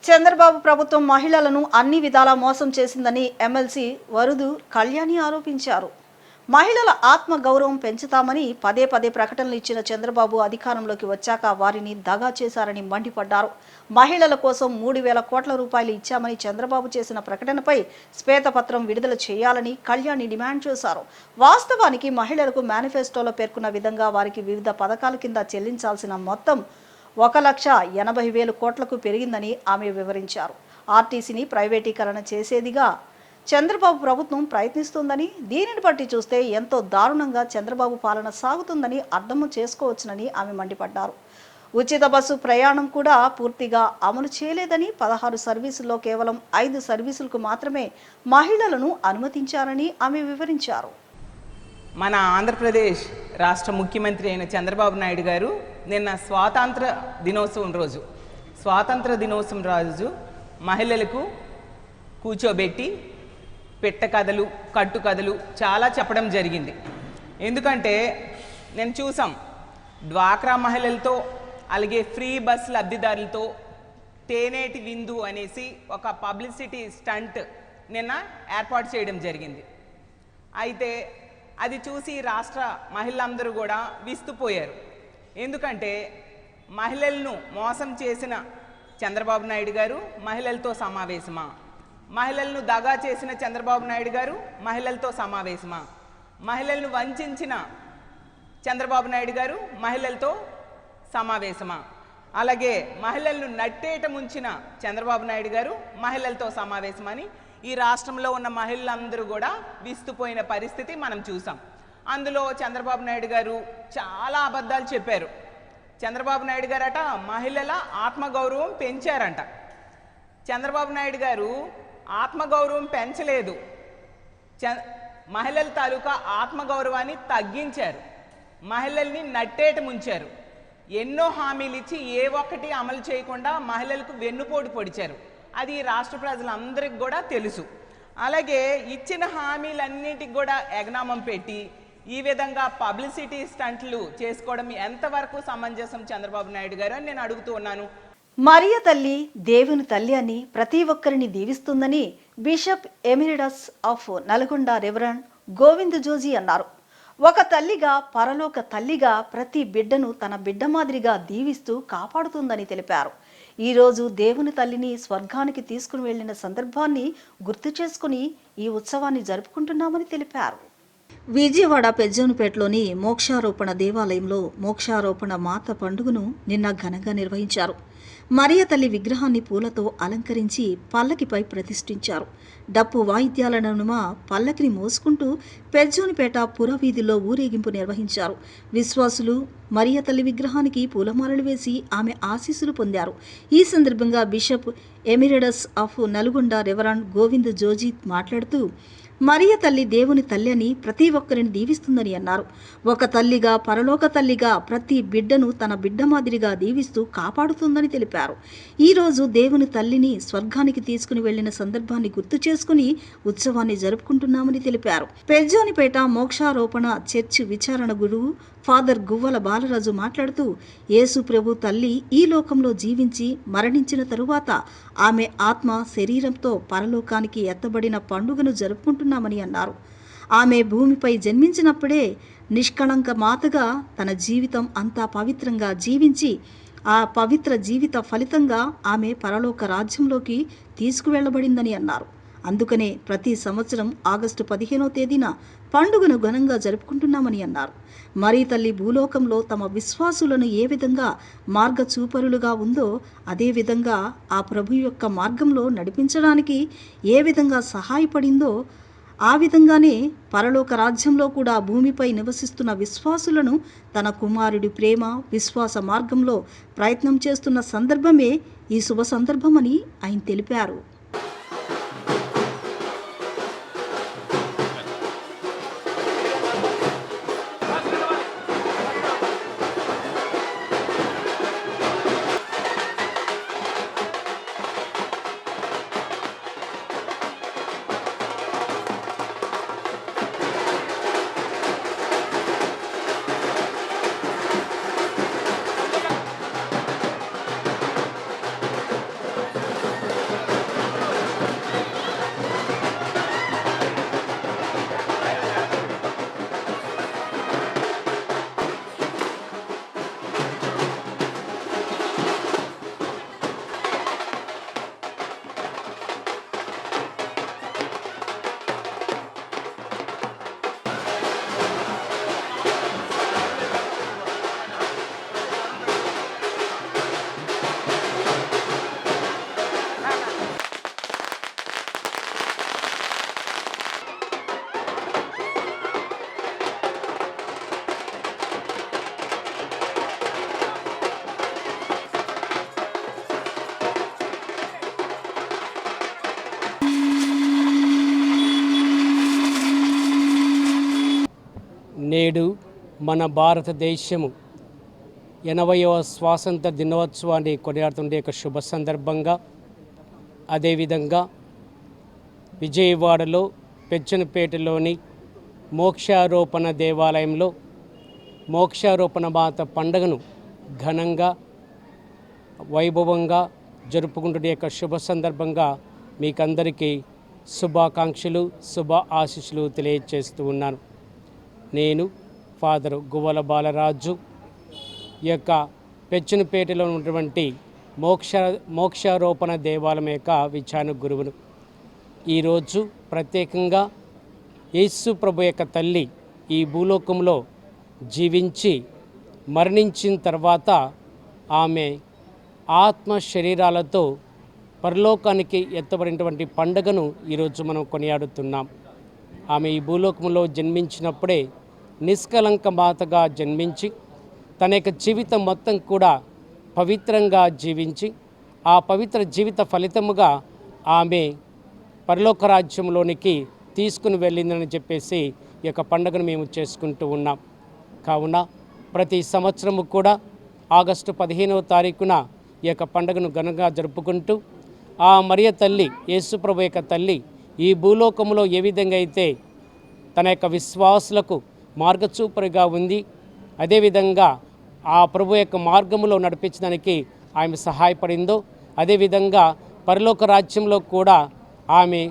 చంద్రబాబు ప్రభుత్వం మహిళలను అన్ని విధాలా మోసం చేసిందని ఎమ్మెల్సీ వరుదు కళ్యాణి ఆరోపించారు. మహిళల ఆత్మ గౌరవం పెంచుతామని పదే పదే ప్రకటనలు ఇచ్చిన చంద్రబాబు అధికారంలోకి వచ్చాక వారిని దగా చేశారని మండిపడ్డారు. మహిళల కోసం 3,000 కోట్ల రూపాయలు ఇచ్చామని చంద్రబాబు చేసిన ప్రకటనపై శ్వేతపత్రం విడుదల చేయాలని కళ్యాణి డిమాండ్ చేశారు. వాస్తవానికి మహిళలకు మేనిఫెస్టోలో పేర్కొన్న విధంగా వారికి వివిధ పథకాల కింద చెల్లించాల్సిన మొత్తం 1,80,000 కోట్లకు పెరిగిందని ఆమె వివరించారు. ఆర్టీసీని ప్రైవేటీకరణ చేసేదిగా చంద్రబాబు ప్రభుత్వం ప్రయత్నిస్తుందని, దీనిని బట్టి చూస్తే ఎంతో దారుణంగా చంద్రబాబు పాలన సాగుతుందని అర్థం చేసుకోవచ్చునని ఆమె మండిపడ్డారు. ఉచిత బస్సు ప్రయాణం కూడా పూర్తిగా అమలు చేయలేదని, 16 సర్వీసుల్లో కేవలం 5 సర్వీసులకు మాత్రమే మహిళలను అనుమతించారని ఆమె వివరించారు. మన ఆంధ్రప్రదేశ్ రాష్ట్ర ముఖ్యమంత్రి అయిన చంద్రబాబు నాయుడు గారు నిన్న స్వాతంత్ర దినోత్సవం రోజు మహిళలకు కూర్చోబెట్టి పెట్ట కథలు, కట్టు కథలు చాలా చెప్పడం జరిగింది. ఎందుకంటే నేను చూసాం, డ్వాక్రా మహిళలతో అలాగే ఫ్రీ బస్ లబ్ధిదారులతో తేనేటి విందు అనేసి ఒక పబ్లిసిటీ స్టంట్ నిన్న ఏర్పాటు చేయడం జరిగింది. అయితే అది చూసి రాష్ట్ర మహిళలందరూ కూడా విస్తుపోయారు. ఎందుకంటే మహిళలను మోసం చేసిన చంద్రబాబు నాయుడు గారు మహిళలతో సమావేశమా, మహిళలను దగా చేసిన చంద్రబాబు నాయుడు గారు మహిళలతో సమావేశమా, మహిళలను వంచిన చంద్రబాబు నాయుడు గారు మహిళలతో సమావేశమా, అలాగే మహిళలను నట్టేట ముంచిన చంద్రబాబు నాయుడు గారు మహిళలతో సమావేశమని ఈ రాష్ట్రంలో ఉన్న మహిళలందరూ కూడా విస్తుపోయిన పరిస్థితి మనం చూసాం. అందులో చంద్రబాబు నాయుడు గారు చాలా అబద్ధాలు చెప్పారు. చంద్రబాబు నాయుడు గారట మహిళల ఆత్మగౌరవం పెంచారంట. చంద్రబాబు నాయుడు గారు ఆత్మగౌరవం పెంచలేదు, మహిళల తాలూకా ఆత్మగౌరవాన్ని తగ్గించారు, మహిళల్ని నట్టేట ముంచారు. ఎన్నో హామీలు ఇచ్చి ఏ ఒక్కటి అమలు చేయకుండా మహిళలకు వెన్నుపోటు పొడిచారు. అది రాష్ట్ర ప్రజలందరికీ కూడా తెలుసు. అలాగే ఇచ్చిన హామీలన్నిటికి కూడా ఎగనామం పెట్టి ఈ విధంగా పబ్లిసిటీ స్టంట్లు చేసుకోవడం ఎంతవరకు సమంజసం చంద్రబాబు నాయుడు గారు అని నేను అడుగుతూ ఉన్నాను. మరియ తల్లి దేవుని తల్లి అని ప్రతి ఒక్కరిని దీవిస్తుందని bishop emeritus of Nalgonda reverend Govind Joji అన్నారు. ఒక తల్లిగా, పరలోక తల్లిగా ప్రతి బిడ్డను తన బిడ్డ మాదిరిగా దీవిస్తూ కాపాడుతుందని తెలిపారు. ఈరోజు దేవుని తల్లిని స్వర్గానికి తీసుకుని వెళ్లిన సందర్భాన్ని గుర్తు చేసుకుని ఈ ఉత్సవాన్ని జరుపుకుంటున్నామని తెలిపారు. విజయవాడ పెజ్జోనుపేటలోని మోక్షారోపణ దేవాలయంలో మోక్షారోపణ మాత పండుగను నిన్న ఘనంగా నిర్వహించారు. మరియ తల్లి విగ్రహాన్ని పూలతో అలంకరించి పల్లకిపై ప్రతిష్ఠించారు. డప్పు వాయిద్యాల నడుమ పల్లకిని మోసుకుంటూ పెజ్జోనుపేట పురవీధిలో ఊరేగింపు నిర్వహించారు. విశ్వాసులు మరియ తల్లి విగ్రహానికి పూలమాలలు వేసి ఆమె ఆశీస్సులు పొందారు. ఈ సందర్భంగా bishop emeritus of Nalgonda reverend Govind Joji మాట్లాడుతూ మరియ తల్లి దేవుని తల్లి అని ప్రతి ఒక్కరిని దీవిస్తుందని అన్నారు. ఒక తల్లిగా, పరలోక తల్లిగా ప్రతి బిడ్డను తన బిడ్డ మాదిరిగా దీవిస్తూ కాపాడుతుందని తెలిపారు. ఈరోజు దేవుని తల్లిని స్వర్గానికి తీసుకుని వెళ్లిన సందర్భాన్ని గుర్తు చేసుకుని ఉత్సవాన్ని జరుపుకుంటున్నామని తెలిపారు. పెజ్జోనిపేట మోక్షారోపణ చర్చి విచారణ గురువు ఫాదర్ గువ్వల బాలరాజు మాట్లాడుతూ యేసు ప్రభు తల్లి ఈ లోకంలో జీవించి మరణించిన తరువాత ఆమె ఆత్మ శరీరంతో పరలోకానికి ఎత్తబడిన పండుగను జరుపుకుంటున్నామని అన్నారు. ఆమె భూమిపై జన్మించినప్పుడే నిష్కళంక మాతగా తన జీవితం అంతా పవిత్రంగా జీవించి ఆ పవిత్ర జీవిత ఫలితంగా ఆమె పరలోక రాజ్యంలోకి తీసుకువెళ్లబడిందని అన్నారు. అందుకనే ప్రతి సంవత్సరం ఆగస్టు 15వ తేదీన పండుగను ఘనంగా జరుపుకుంటున్నామని అన్నారు. మరీ తల్లి భూలోకంలో తమ విశ్వాసులను ఏ విధంగా మార్గచూపరులుగా ఉందో అదేవిధంగా ఆ ప్రభు యొక్క మార్గంలో నడిపించడానికి ఏ విధంగా సహాయపడిందో ఆ విధంగానే పరలోక రాజ్యంలో కూడా భూమిపై నివసిస్తున్న విశ్వాసులను తన కుమారుడి ప్రేమ, విశ్వాస మార్గంలో ప్రయత్నం చేస్తున్న సందర్భమే ఈ శుభ సందర్భమని ఆయన తెలిపారు. నేడు మన భారతదేశము 80వ స్వాతంత్ర దినోత్సవాన్ని కొనియాడుతుండే ఒక శుభ సందర్భంగా, అదేవిధంగా విజయవాడలో పెచ్చనపేటలోని మోక్షారోపణ దేవాలయంలో మోక్షారోపణ మాత పండుగను ఘనంగా వైభవంగా జరుపుకుంటున్న యొక్క శుభ సందర్భంగా మీకందరికీ శుభాకాంక్షలు, శుభ ఆశీస్సులు తెలియజేస్తూ ఉన్నాను. నేను ఫాదర్ గువ్వల బాలరాజు ఈ యొక్క పెచ్చనపేటలో ఉన్నటువంటి మోక్షారోపణ దేవాలయం యొక్క విచారణ గురువును. ఈరోజు ప్రత్యేకంగా యేసు ప్రభు యొక్క తల్లి ఈ భూలోకంలో జీవించి మరణించిన తర్వాత ఆమె ఆత్మ శరీరాలతో పరలోకానికి ఎత్తబడినటువంటి పండుగను ఈరోజు మనం కొనియాడుతున్నాం. ఆమె ఈ భూలోకంలో జన్మించినప్పుడే నిష్కలంక మాతగా జన్మించి తన యొక్క జీవితం మొత్తం కూడా పవిత్రంగా జీవించి ఆ పవిత్ర జీవిత ఫలితముగా ఆమె పరలోక రాజ్యంలోనికి తీసుకుని వెళ్ళిందని చెప్పేసి ఈ యొక్క పండుగను మేము చేసుకుంటూ ఉన్నాం. కావున ప్రతి సంవత్సరము కూడా ఆగస్టు 15వ తారీఖున ఈ యొక్క పండుగను ఘనంగా జరుపుకుంటూ ఆ మరియ తల్లి, యేసుప్రభు యొక్క తల్లి ఈ భూలోకంలో ఏ విధంగా అయితే తన యొక్క విశ్వాసులకు మార్గచూపరిగా ఉంది, అదేవిధంగా ఆ ప్రభు యొక్క మార్గంలో నడిపించడానికి ఆమె సహాయపడిందో, అదేవిధంగా పరలోక రాజ్యంలో కూడా ఆమె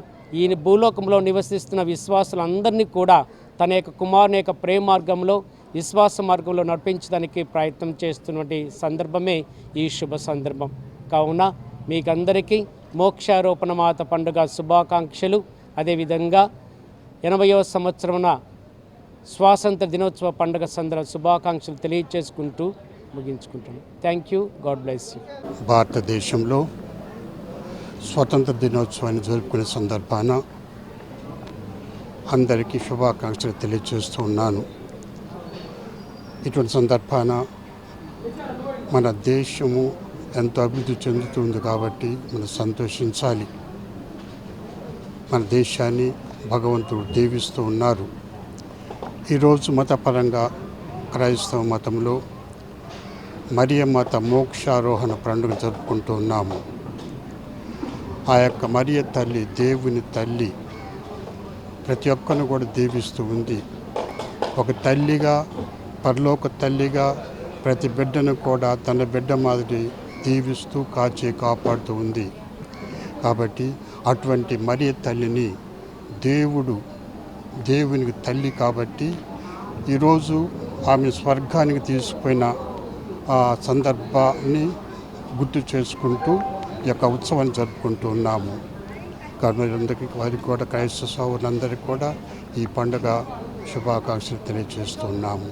ఈ భూలోకంలో నివసిస్తున్న విశ్వాసులందరినీ కూడా తన యొక్క కుమారుని యొక్క ప్రేమ మార్గంలో, విశ్వాస మార్గంలో నడిపించడానికి ప్రయత్నం చేస్తున్నటువంటి సందర్భమే ఈ శుభ సందర్భం. కావున మీకందరికీ మోక్షారోపణ మాత పండుగ శుభాకాంక్షలు, అదేవిధంగా 80వ సంవత్సరమున స్వాతంత్ర దినోత్సవ పండుగ శుభాకాంక్షలు తెలియజేసుకుంటూ ముగించుకుంటున్నాను. Thank you. God bless you. భారతదేశంలో స్వాతంత్ర దినోత్సవాన్ని జరుపుకునే సందర్భాన అందరికీ శుభాకాంక్షలు తెలియజేస్తూ ఉన్నాను. ఇటువంటి సందర్భాన మన దేశము ఎంతో అభివృద్ధి చెందుతుంది కాబట్టి మనం సంతోషించాలి. మన దేశాన్ని భగవంతుడు దీవిస్తూ ఉన్నారు. ఈరోజు మతపరంగా క్రైస్తవ మతంలో మరియమాత మోక్షారోహణ పండుగ జరుపుకుంటూ ఉన్నాము. ఆ యొక్క మరియ తల్లి, దేవుని తల్లి ప్రతి ఒక్కరిని కూడా దీవిస్తూ ఉంది. ఒక తల్లిగా, పరలోక తల్లిగా ప్రతి బిడ్డను కూడా తన బిడ్డ మాదిరి దీవిస్తూ కాపాడుతూ ఉంది. కాబట్టి అటువంటి మరియ తల్లిని దేవునికి తల్లి కాబట్టి ఈరోజు ఆమె స్వర్గానికి తీసుకుపోయిన ఆ సందర్భాన్ని గుర్తు చేసుకుంటూ ఈ యొక్క ఉత్సవాన్ని జరుపుకుంటూ ఉన్నాము. కాబట్టి వారికి కూడా, క్రైస్తవ సోదరులందరికీ కూడా ఈ పండుగ శుభాకాంక్షలు తెలియజేస్తున్నాము.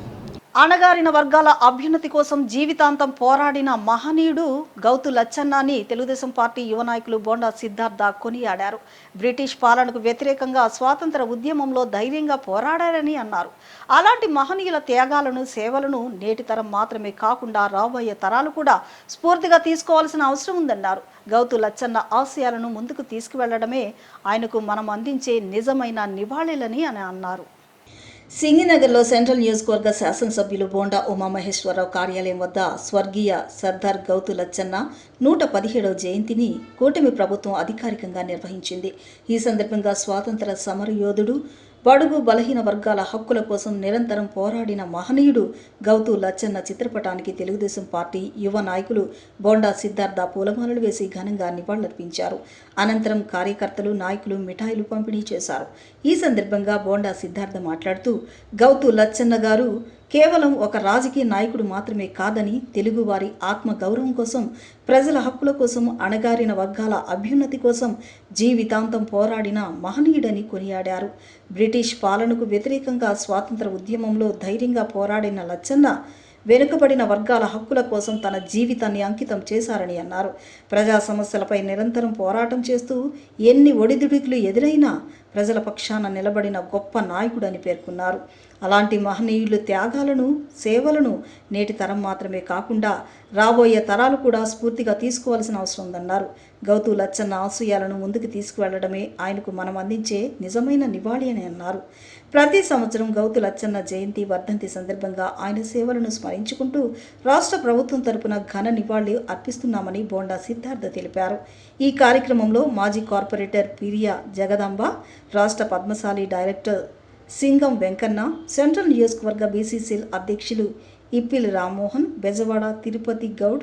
అణగారిన వర్గాల అభ్యున్నతి కోసం జీవితాంతం పోరాడిన మహనీయుడు గౌతు లచ్చన్న అని తెలుగుదేశం పార్టీ యువ నాయకులు బోండా సిద్ధార్థ కొనియాడారు. బ్రిటిష్ పాలనకు వ్యతిరేకంగా స్వాతంత్ర ఉద్యమంలో ధైర్యంగా పోరాడారని అన్నారు. అలాంటి మహనీయుల త్యాగాలను, సేవలను నేటి తరం మాత్రమే కాకుండా రాబోయే తరాలు కూడా స్ఫూర్తిగా తీసుకోవాల్సిన అవసరం ఉందన్నారు. గౌతు లచ్చన్న ఆశయాలను ముందుకు తీసుకువెళ్లడమే ఆయనకు మనం అందించే నిజమైన నివాళులని అని అన్నారు. సింగినగర్లో సెంట్రల్ నియోజకవర్గ శాసనసభ్యులు బోండా ఉమామహేశ్వరరావు కార్యాలయం వద్ద స్వర్గీయ సర్దార్ గౌతు లచ్చన్న 117వ జయంతిని కూటమి ప్రభుత్వం అధికారికంగా నిర్వహించింది. ఈ సందర్భంగా స్వాతంత్ర సమరయోధుడు, బడుగు బలహీన వర్గాల హక్కుల కోసం నిరంతరం పోరాడిన మహనీయుడు గౌతు లచ్చన్న చిత్రపటానికి తెలుగుదేశం పార్టీ యువ నాయకులు బోండా సిద్ధార్థ పూలమాలలు వేసి ఘనంగా నివాళులర్పించారు. అనంతరం కార్యకర్తలు, నాయకులు మిఠాయిలు పంపిణీ చేశారు. ఈ సందర్భంగా బోండా సిద్ధార్థ మాట్లాడుతూ గౌతు లచ్చన్న గారు కేవలం ఒక రాజకీయ నాయకుడు మాత్రమే కాదని, తెలుగువారి ఆత్మ గౌరవం కోసం, ప్రజల హక్కుల కోసం, అణగారిన వర్గాల అభ్యున్నతి కోసం జీవితాంతం పోరాడిన మహనీయుడని కొనియాడారు. బ్రిటిష్ పాలనకు వ్యతిరేకంగా స్వాతంత్ర ఉద్యమంలో ధైర్యంగా పోరాడిన లచ్చన్న వెనుకబడిన వర్గాల హక్కుల కోసం తన జీవితాన్ని అంకితం చేశారని అన్నారు. ప్రజా సమస్యలపై నిరంతరం పోరాటం చేస్తూ ఎన్ని ఒడిదుడుకులు ఎదురైనా ప్రజల పక్షాన నిలబడిన గొప్ప నాయకుడని పేర్కొన్నారు. అలాంటి మహనీయులు త్యాగాలను సేవలను నేటి తరం మాత్రమే కాకుండా రాబోయే తరాలు కూడా స్ఫూర్తిగా తీసుకోవాల్సిన అవసరం ఉందన్నారు. గౌతు లచ్చన్న ఆశయాలను ముందుకు తీసుకువెళ్లడమే ఆయనకు మనం అందించే నిజమైన నివాళి అని అన్నారు. ప్రతి సంవత్సరం గౌతు లచ్చన్న జయంతి వర్ధంతి సందర్భంగా ఆయన సేవలను స్మరించుకుంటూ రాష్ట్ర ప్రభుత్వం తరపున ఘన నివాళి అర్పిస్తున్నామని బోండా సిద్ధార్థ తెలిపారు. ఈ కార్యక్రమంలో మాజీ కార్పొరేటర్ పిరియా జగదాంబ, రాష్ట్ర పద్మశాలి డైరెక్టర్ సింగం వెంకన్న, సెంట్రల్ నియోజకవర్గ బీసీసీఎల్ అధ్యక్షులు ఇప్పిల్ రామ్మోహన్, బెజవాడ తిరుపతి గౌడ్,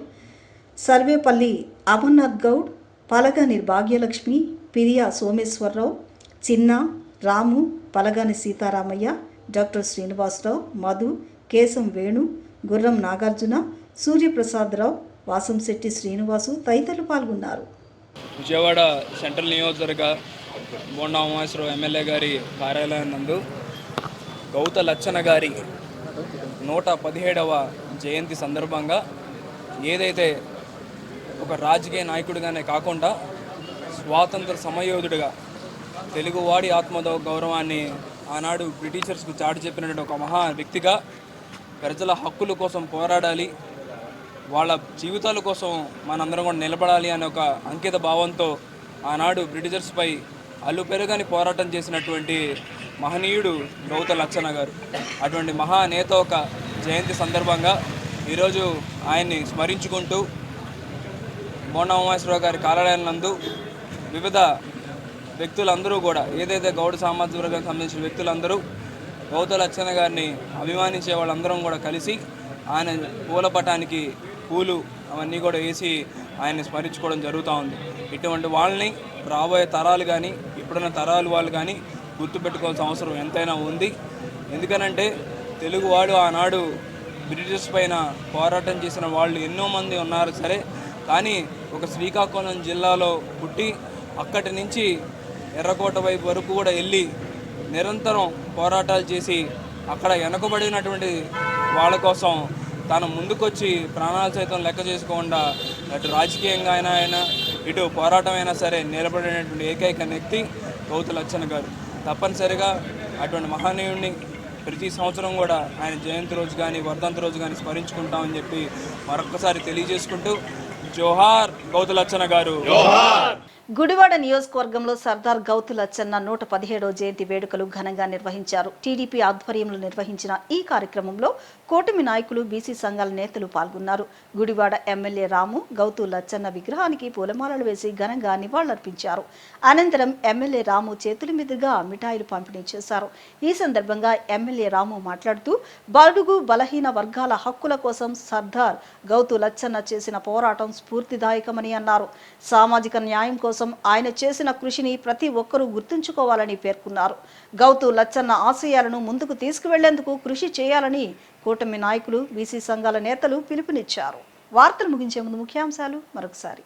సర్వేపల్లి అమర్నాథ్ గౌడ్, పలగాని భాగ్యలక్ష్మి, పిరియా సోమేశ్వరరావు, చిన్న రాము, పలగాని సీతారామయ్య, డాక్టర్ శ్రీనివాసరావు, మధు, కేశం వేణు, గుర్రం నాగార్జున, సూర్యప్రసాదరావు, వాసంశెట్టి శ్రీనివాసు తదితరులు పాల్గొన్నారు. విజయవాడ సెంట్రల్ నియోజకవర్గ బోండా ఉమాశ్వరరావు ఎమ్మెల్యే గారి కార్యాలయం నందు గౌత లచ్చన్న గారి 117వ జయంతి సందర్భంగా ఏదైతే ఒక రాజకీయ నాయకుడిగానే కాకుండా స్వాతంత్ర సమయోధుడిగా తెలుగువాడి ఆత్మగౌరవాన్ని ఆనాడు బ్రిటిషర్స్కు చాటి చెప్పినటువంటి ఒక మహా వ్యక్తిగా ప్రజల హక్కుల కోసం పోరాడాలి, వాళ్ళ జీవితాల కోసం మనందరం కూడా నిలబడాలి అనే ఒక అంకిత భావంతో ఆనాడు బ్రిటిషర్స్పై అల్లుపెరుగని పోరాటం చేసినటువంటి మహనీయుడు గౌత లచ్చన్న గారు. అటువంటి మహానేత ఒక జయంతి సందర్భంగా ఈరోజు ఆయన్ని స్మరించుకుంటూ బోండా ఉమాశ్వరరావు గారి కార్యాలయం నందు వివిధ వ్యక్తులందరూ కూడా ఏదైతే గౌడ సామాజిక వర్గానికి సంబంధించిన వ్యక్తులందరూ గౌత లచ్చన్న గారిని అభిమానించే వాళ్ళందరం కూడా కలిసి ఆయన పూలపటానికి పూలు అవన్నీ కూడా వేసి ఆయన్ని స్మరించుకోవడం జరుగుతూ ఉంది. ఇటువంటి వాళ్ళని రాబోయే తరాలు కానీ ఇప్పుడున్న తరాలు వాళ్ళు కానీ గుర్తుపెట్టుకోవాల్సిన అవసరం ఎంతైనా ఉంది. ఎందుకనంటే తెలుగువాడు ఆనాడు బ్రిటిషర్స్ పైన పోరాటం చేసిన వాళ్ళు ఎన్నో మంది ఉన్నారు సరే, కానీ ఒక శ్రీకాకుళం జిల్లాలో పుట్టి అక్కడి నుంచి ఎర్రకోట వైపు వరకు కూడా వెళ్ళి నిరంతరం పోరాటాలు చేసి అక్కడ వెనకబడినటువంటి వాళ్ళ కోసం తాను ముందుకొచ్చి ప్రాణాలు సైతం లెక్క చేసుకోకుండా అటు రాజకీయంగా అయినా ఇటు పోరాటం అయినా సరే నిలబడినటువంటి ఏకైక వ్యక్తి గౌత లచ్చన్న గారు. తప్పనిసరిగా అటువంటి మహనీయుడిని ప్రతి సంవత్సరం కూడా ఆయన జయంతి రోజు కానీ వర్ధంతి రోజు కానీ స్మరించుకుంటామని చెప్పి మరొకసారి తెలియజేసుకుంటూ జోహార్ గౌత లచ్చన్న గారు. గుడివాడ నియోజకవర్గంలో సర్దార్ గౌతు లచ్చన్న 117వ జయంతి వేడుకలు ఘనంగా నిర్వహించారు. టీడీపీ ఆధ్వర్యంలో నిర్వహించిన ఈ కార్యక్రమంలో కూటమి నాయకులు, బీసీ సంఘాల నేతలు పాల్గొన్నారు. గుడివాడ ఎమ్మెల్యే రాము గౌతు లచ్చన్న విగ్రహానికి పూలమాలలు వేసి ఘనంగా నివాళులర్పించారు. అనంతరం ఎమ్మెల్యే రాము చేతుల మీదుగా మిఠాయిలు పంపిణీ చేశారు. ఈ సందర్భంగా ఎమ్మెల్యే రాము మాట్లాడుతూ బడుగు బలహీన వర్గాల హక్కుల కోసం సర్దార్ గౌతు లచ్చన్న చేసిన పోరాటం స్ఫూర్తిదాయకమని అన్నారు. సామాజిక న్యాయం కోసం ఆయన చేసిన కృషిని ప్రతి ఒక్కరూ గుర్తుంచుకోవాలని పేర్కొన్నారు. గౌతు లచ్చన్న ఆశయాలను ముందుకు తీసుకువెళ్లేందుకు కృషి చేయాలని కూటమి నాయకులు, బీసీ సంఘాల నేతలు పిలుపునిచ్చారు. వార్తలు ముగించే ముందు ముఖ్యాంశాలు మరొకసారి.